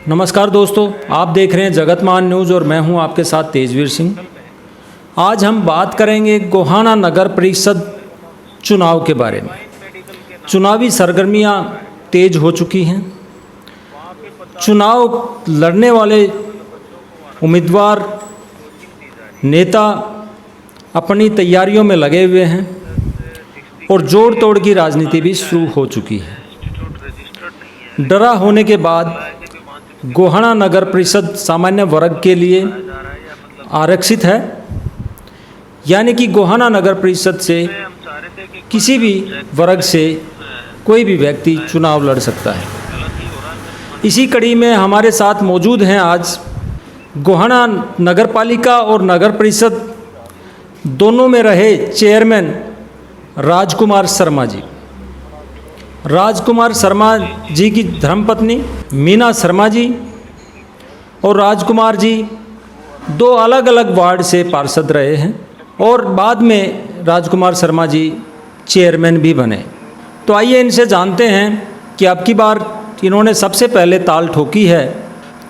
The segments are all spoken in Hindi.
नमस्कार दोस्तों, आप देख रहे हैं जगतमान न्यूज़ और मैं हूं आपके साथ तेजवीर सिंह। आज हम बात करेंगे गोहाना नगर परिषद चुनाव के बारे में। चुनावी सरगर्मियां तेज हो चुकी हैं। चुनाव लड़ने वाले उम्मीदवार नेता अपनी तैयारियों में लगे हुए हैं और जोड़ तोड़ की राजनीति भी शुरू हो चुकी है। डरा होने के बाद गोहाना नगर परिषद सामान्य वर्ग के लिए आरक्षित है, यानी कि गोहाना नगर परिषद से किसी भी वर्ग से कोई भी व्यक्ति चुनाव लड़ सकता है। इसी कड़ी में हमारे साथ मौजूद हैं आज गोहाना नगर पालिका और नगर परिषद दोनों में रहे चेयरमैन राजकुमार शर्मा जी। राजकुमार शर्मा जी की धर्मपत्नी मीना शर्मा जी और राजकुमार जी दो अलग अलग वार्ड से पार्षद रहे हैं और बाद में राजकुमार शर्मा जी चेयरमैन भी बने। तो आइए इनसे जानते हैं कि अब की बार इन्होंने सबसे पहले ताल ठोकी है,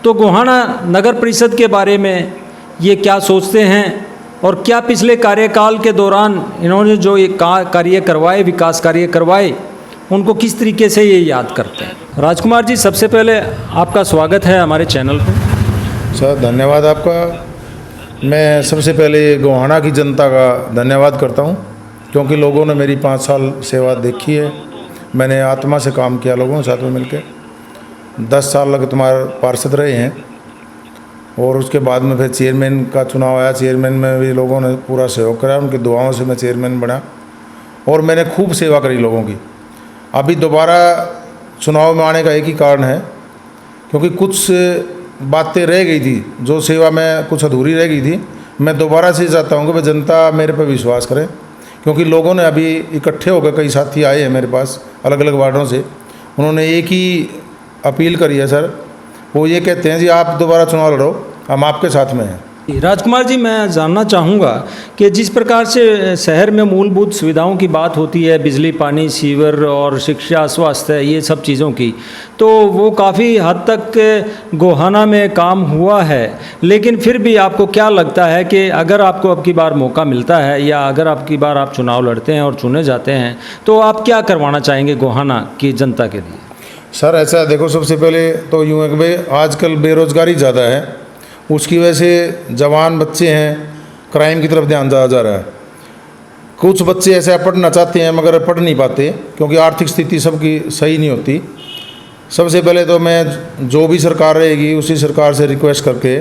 तो गोहाना नगर परिषद के बारे में ये क्या सोचते हैं और क्या पिछले कार्यकाल के दौरान इन्होंने जो ये कार्य करवाए, विकास कार्य करवाए, उनको किस तरीके से ये याद करते हैं। राजकुमार जी, सबसे पहले आपका स्वागत है हमारे चैनल पर। सर धन्यवाद आपका। मैं सबसे पहले गोहाना की जनता का धन्यवाद करता हूं, क्योंकि लोगों ने मेरी 5 साल सेवा देखी है। मैंने आत्मा से काम किया लोगों के साथ में मिलकर। 10 साल लग तुम्हारे पार्षद रहे हैं और उसके बाद में फिर चेयरमैन का चुनाव आया। चेयरमैन में भी लोगों ने पूरा सहयोग करा, उनकी दुआओं से मैं चेयरमैन बना और मैंने खूब सेवा करी लोगों की। अभी दोबारा चुनाव में आने का एक ही कारण है, क्योंकि कुछ बातें रह गई थी, जो सेवा में कुछ अधूरी रह गई थी। मैं दोबारा से चाहता हूँ कि भाई जनता मेरे पर विश्वास करे, क्योंकि लोगों ने अभी इकट्ठे होकर, कई साथी आए हैं मेरे पास अलग अलग वार्डों से, उन्होंने एक ही अपील करी है सर। वो ये कहते हैं जी आप दोबारा चुनाव लड़ो, हम आपके साथ में हैं। राजकुमार जी, मैं जानना चाहूँगा कि जिस प्रकार से शहर में मूलभूत सुविधाओं की बात होती है, बिजली, पानी, सीवर और शिक्षा, स्वास्थ्य, ये सब चीज़ों की, तो वो काफ़ी हद तक गोहाना में काम हुआ है। लेकिन फिर भी आपको क्या लगता है कि अगर आपको अब की बार मौका मिलता है या अगर अब की बार आप चुनाव लड़ते हैं और चुने जाते हैं, तो आप क्या करवाना चाहेंगे गोहाना की जनता के लिए? सर ऐसा देखो, सबसे पहले तो यूँ है कि भाई आजकल बेरोज़गारी ज़्यादा है, उसकी वजह से जवान बच्चे हैं, क्राइम की तरफ ध्यान ज़्यादा जा रहा है। कुछ बच्चे ऐसे पढ़ना चाहते हैं मगर पढ़ नहीं पाते, क्योंकि आर्थिक स्थिति सबकी सही नहीं होती। सबसे पहले तो मैं जो भी सरकार रहेगी उसी सरकार से रिक्वेस्ट करके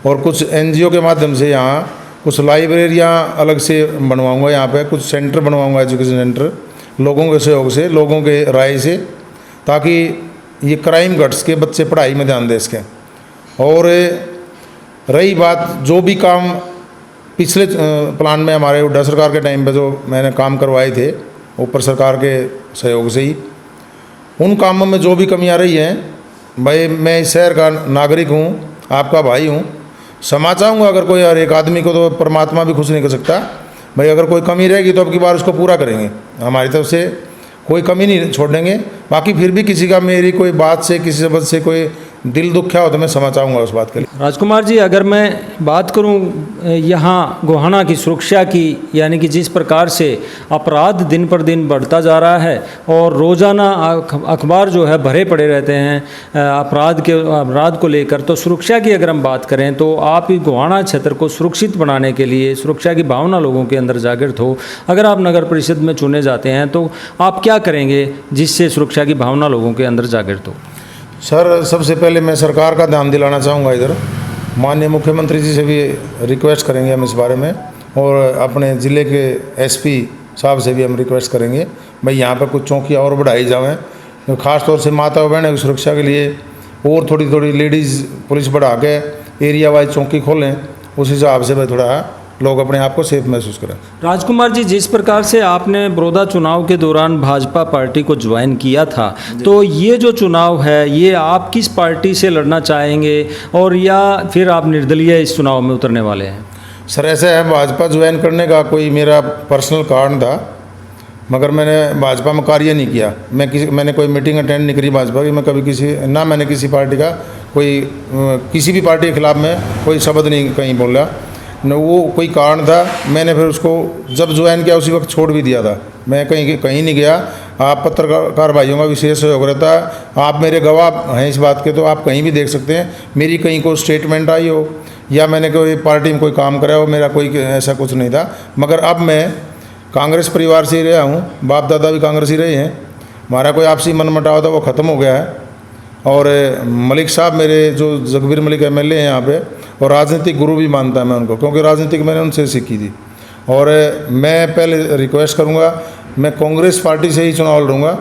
और कुछ NGO के माध्यम से यहाँ कुछ लाइब्रेरियाँ अलग से बनवाऊँगा, यहाँ पे कुछ सेंटर बनवाऊँगा, एजुकेशन सेंटर, लोगों के सहयोग से, लोगों के राय से, ताकि ये क्राइम घट सके, बच्चे पढ़ाई में ध्यान दे सकें। और रही बात जो भी काम पिछले प्लान में हमारे हुड्डा सरकार के टाइम पे जो मैंने काम करवाए थे ऊपर सरकार के सहयोग से ही, उन कामों में जो भी कमियां रही हैं, भाई मैं इस शहर का नागरिक हूँ, आपका भाई हूँ, क्षमा चाहूँगा अगर कोई, और एक आदमी को तो परमात्मा भी खुश नहीं कर सकता। भाई अगर कोई कमी रहेगी तो अब की बार उसको पूरा करेंगे, हमारी तरफ से कोई कमी नहीं छोड़ेंगे। बाकी फिर भी किसी का मेरी कोई बात से, किसी शब्द से कोई दिल दुखा हो तो मैं क्षमा चाहूँगा उस बात के लिए। राजकुमार जी, अगर मैं बात करूं यहाँ गोहाना की सुरक्षा की, यानी कि जिस प्रकार से अपराध दिन पर दिन बढ़ता जा रहा है और रोज़ाना अखबार जो है भरे पड़े रहते हैं अपराध को लेकर, तो सुरक्षा की अगर हम बात करें तो आप गोहाना क्षेत्र को सुरक्षित बनाने के लिए, सुरक्षा की भावना लोगों के अंदर जागृत हो, अगर आप नगर परिषद में चुने जाते हैं तो आप क्या करेंगे जिससे सुरक्षा की भावना लोगों के अंदर जागृत हो? सर सबसे पहले मैं सरकार का ध्यान दिलाना चाहूँगा, इधर माननीय मुख्यमंत्री जी से भी रिक्वेस्ट करेंगे हम इस बारे में, और अपने ज़िले के SP साहब से भी हम रिक्वेस्ट करेंगे भाई यहाँ पर कुछ चौकियाँ और बढ़ाई जाएँ, ख़ास तौर से माता बहनों की सुरक्षा के लिए, और थोड़ी थोड़ी लेडीज़ पुलिस बढ़ा के एरिया वाइज चौकी खोलें, उस हिसाब से भाई थोड़ा लोग अपने आप को सेफ महसूस करें। राजकुमार जी, जिस प्रकार से आपने बड़ौदा चुनाव के दौरान भाजपा पार्टी को ज्वाइन किया था, तो ये जो चुनाव है ये आप किस पार्टी से लड़ना चाहेंगे और या फिर आप निर्दलीय इस चुनाव में उतरने वाले हैं? सर ऐसा है, भाजपा ज्वाइन करने का कोई मेरा पर्सनल कारण था, मगर मैंने भाजपा में कार्य नहीं किया। मैंने कोई मीटिंग अटेंड नहीं करी भाजपा की। मैं कभी मैंने किसी पार्टी का किसी भी पार्टी के खिलाफ में कोई शब्द नहीं कहीं बोला न। वो कोई कारण था, मैंने फिर उसको जब ज्वाइन किया उसी वक्त छोड़ भी दिया था। मैं कहीं नहीं गया। आप पत्रकार भाइयों का विशेष सहयोग रहता है, आप मेरे गवाह हैं इस बात के, तो आप कहीं भी देख सकते हैं मेरी कहीं कोई स्टेटमेंट आई हो या मैंने कोई पार्टी में कोई काम करा हो, मेरा कोई ऐसा कुछ नहीं था। मगर अब मैं कांग्रेस परिवार से ही रहा हूँ, बाप दादा भी कांग्रेस ही रहे हैं। हमारा कोई आपसी मनमुटाव था वो ख़त्म हो गया है। और मलिक साहब मेरे जो जगबीर मलिक एमएलए हैं यहाँ पे, और राजनीतिक गुरु भी मानता है मैं उनको, क्योंकि राजनीतिक मैंने उनसे सीखी थी। और मैं पहले रिक्वेस्ट करूँगा, मैं कांग्रेस पार्टी से ही चुनाव लड़ूँगा।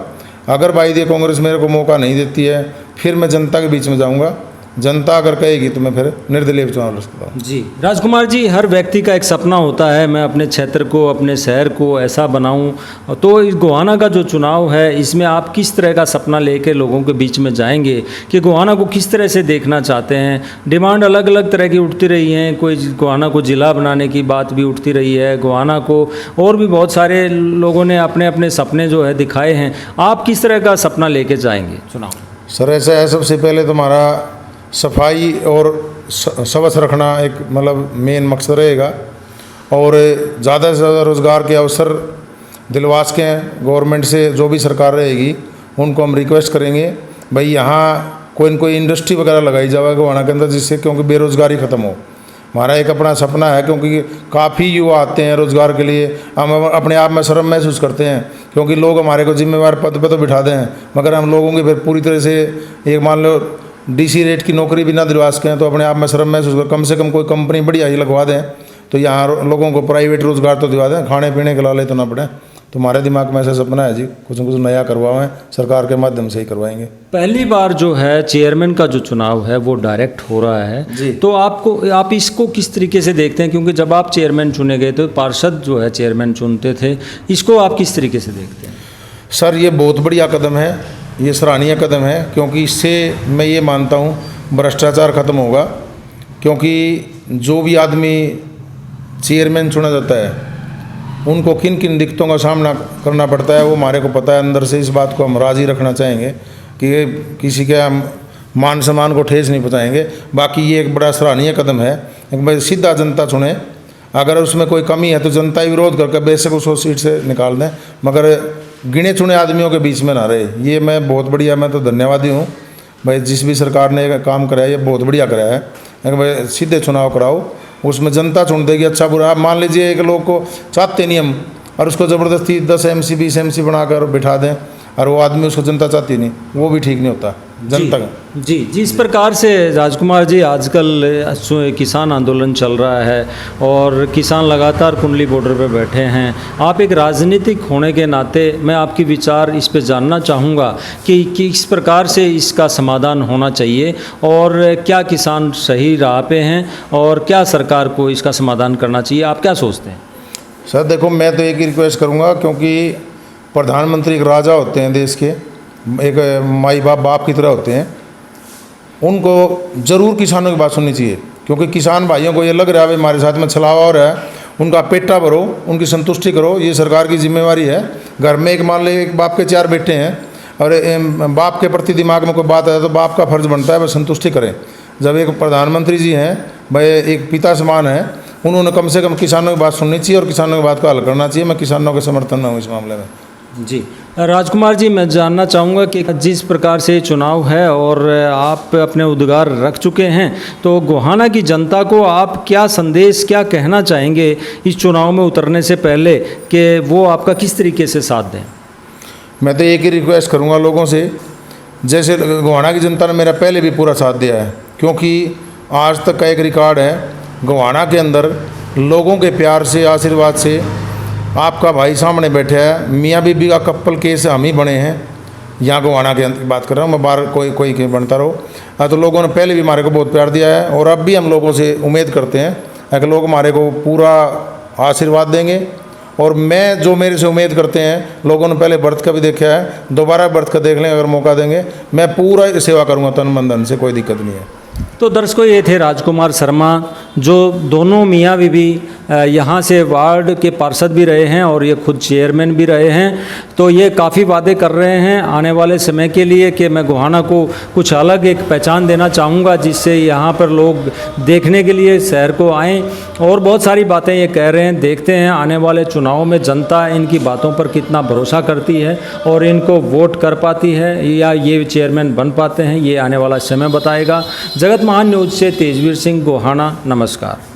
अगर भाई ये कांग्रेस मेरे को मौका नहीं देती है, फिर मैं जनता के बीच में जाऊँगा। जनता अगर कहेगी तो मैं फिर निर्दलीय चुनाव लड़ सकता हूँ। जी राजकुमार जी, हर व्यक्ति का एक सपना होता है, मैं अपने क्षेत्र को, अपने शहर को ऐसा बनाऊं। तो इस गोहाना का जो चुनाव है, इसमें आप किस तरह का सपना लेकर लोगों के बीच में जाएंगे कि गोहाना को किस तरह से देखना चाहते हैं? डिमांड अलग अलग तरह की उठती रही हैं। कोई गोहाना को ज़िला बनाने की बात भी उठती रही है, गोहाना को और भी बहुत सारे लोगों ने अपने अपने सपने जो है दिखाए हैं। आप किस तरह का सपना लेके जाएंगे चुनाव? सर ऐसा है, सबसे पहले तो हमारा सफाई और स्वच्छ रखना एक मतलब मेन मकसद रहेगा। और ज़्यादा से ज़्यादा रोज़गार के अवसर दिलवा सकें गवर्नमेंट से, जो भी सरकार रहेगी उनको हम रिक्वेस्ट करेंगे भाई यहाँ कोई न कोई इंडस्ट्री वगैरह लगाई जाए गोहाना के अंदर, जिससे क्योंकि बेरोज़गारी ख़त्म हो। हमारा एक अपना सपना है, क्योंकि काफ़ी युवा आते हैं रोज़गार के लिए। हम अपने आप में शर्म महसूस करते हैं, क्योंकि लोग हमारे को जिम्मेवार पद पे तो बिठा दें, मगर हम लोगों की फिर पूरी तरह से एक मान लो डीसी रेट की नौकरी भी ना दिलवा सकें तो अपने आप में शर्म महसूस कर। कम से कम कोई कंपनी बढ़िया ही लगवा दें, तो यहाँ लोगों को प्राइवेट रोज़गार तो दिवा दें, खाने पीने के लाले तो ना पड़े। तो हमारे दिमाग में ऐसा सपना है जी, कुछ न कुछ नया करवाएं, सरकार के माध्यम से ही करवाएंगे। पहली बार जो है चेयरमैन का जो चुनाव है वो डायरेक्ट हो रहा है जी। तो आप इसको किस तरीके से देखते हैं? क्योंकि जब आप चेयरमैन चुने गए तो पार्षद जो है चेयरमैन चुनते थे, इसको आप किस तरीके से देखते हैं? सर ये बहुत बढ़िया कदम है, ये सराहनीय कदम है, क्योंकि इससे मैं ये मानता हूँ भ्रष्टाचार खत्म होगा। क्योंकि जो भी आदमी चेयरमैन चुना जाता है उनको किन किन दिक्कतों का सामना करना पड़ता है वो हमारे को पता है अंदर से। इस बात को हम राज़ी रखना चाहेंगे कि किसी के हम मान सम्मान को ठेस नहीं पहुँचाएंगे। बाकी ये एक बड़ा सराहनीय कदम है, एक भाई सीधा जनता चुने। अगर उसमें कोई कमी है तो जनता ही विरोध करके बेशक उसको सीट से निकाल दें, मगर गिने चुने आदमियों के बीच में ना रहे। ये मैं बहुत बढ़िया, मैं तो धन्यवादी हूँ भाई, जिस भी सरकार ने काम कराया ये बहुत बढ़िया कराया है। भाई सीधे चुनाव कराओ, उसमें जनता चुन देगी अच्छा बुरा। आप मान लीजिए एक लोग को चाहते नहीं हम, और उसको ज़बरदस्ती 10 MC 20 MC बनाकर बिठा दें, और वो आदमी उसको जनता चाहती नहीं, वो भी ठीक नहीं होता जनता का। जी, जिस प्रकार से राजकुमार जी आजकल किसान आंदोलन चल रहा है और किसान लगातार कुंडली बॉर्डर पर बैठे हैं, आप एक राजनीतिक होने के नाते मैं आपके विचार इस पे जानना चाहूँगा कि किस प्रकार से इसका समाधान होना चाहिए और क्या किसान सही राह पे हैं और क्या सरकार को इसका समाधान करना चाहिए, आप क्या सोचते हैं? सर देखो, मैं तो एक ही रिक्वेस्ट करूँगा, क्योंकि प्रधानमंत्री एक राजा होते हैं देश के, एक माई बाप की तरह होते हैं। उनको ज़रूर किसानों की बात सुननी चाहिए, क्योंकि किसान भाइयों को ये लग रहा है भाई हमारे साथ में छलावा हो रहा है, उनका पेटा भरो, उनकी संतुष्टि करो, ये सरकार की जिम्मेवारी है। घर में एक मान ले एक बाप के 4 बेटे हैं और बाप के प्रति दिमाग में कोई बात आए तो बाप का फर्ज बनता है वह संतुष्टि करें। जब एक प्रधानमंत्री जी हैं भाई, एक पिता समान है, उन्होंने कम से कम किसानों की बात सुननी चाहिए और किसानों की बात को हल करना चाहिए। मैं किसानों के समर्थन में हूँ इस मामले में। जी राजकुमार जी, मैं जानना चाहूँगा कि जिस प्रकार से चुनाव है और आप अपने उद्गार रख चुके हैं, तो गोहाना की जनता को आप क्या संदेश, क्या कहना चाहेंगे इस चुनाव में उतरने से पहले कि वो आपका किस तरीके से साथ दें? मैं तो एक ही रिक्वेस्ट करूँगा लोगों से, जैसे गोहाना की जनता ने मेरा पहले भी पूरा साथ दिया है, क्योंकि आज तक का एक रिकॉर्ड है गोहाना के अंदर लोगों के प्यार से, आशीर्वाद से। आपका भाई सामने बैठा है, मियाँ बीबी का कपल केस हम ही बने हैं, यहाँ गोहाना की बात कर रहा हूँ मैं, बाहर कोई के बनता रहो। तो लोगों ने पहले भी हमारे को बहुत प्यार दिया है और अब भी हम लोगों से उम्मीद करते हैं कि लोग हमारे को पूरा आशीर्वाद देंगे। और मैं जो मेरे से उम्मीद करते हैं, लोगों ने पहले बर्थ का भी देखा है, दोबारा बर्थ का देख लें अगर मौका देंगे, मैं पूरा सेवा करूँगा तन मन धन से, कोई दिक्कत नहीं है। तो दर्शकों, ये थे राजकुमार शर्मा, जो दोनों मियाँ बीवी यहाँ से वार्ड के पार्षद भी रहे हैं और ये खुद चेयरमैन भी रहे हैं। तो ये काफ़ी वादे कर रहे हैं आने वाले समय के लिए कि मैं गोहाना को कुछ अलग एक पहचान देना चाहूँगा, जिससे यहाँ पर लोग देखने के लिए शहर को आएँ। और बहुत सारी बातें ये कह रहे हैं। देखते हैं आने वाले चुनाव में जनता इनकी बातों पर कितना भरोसा करती है और इनको वोट कर पाती है या ये चेयरमैन बन पाते हैं, ये आने वाला समय बताएगा। जगत महान न्यूज़ से तेजवीर सिंह, गोहाना। नमस्कार।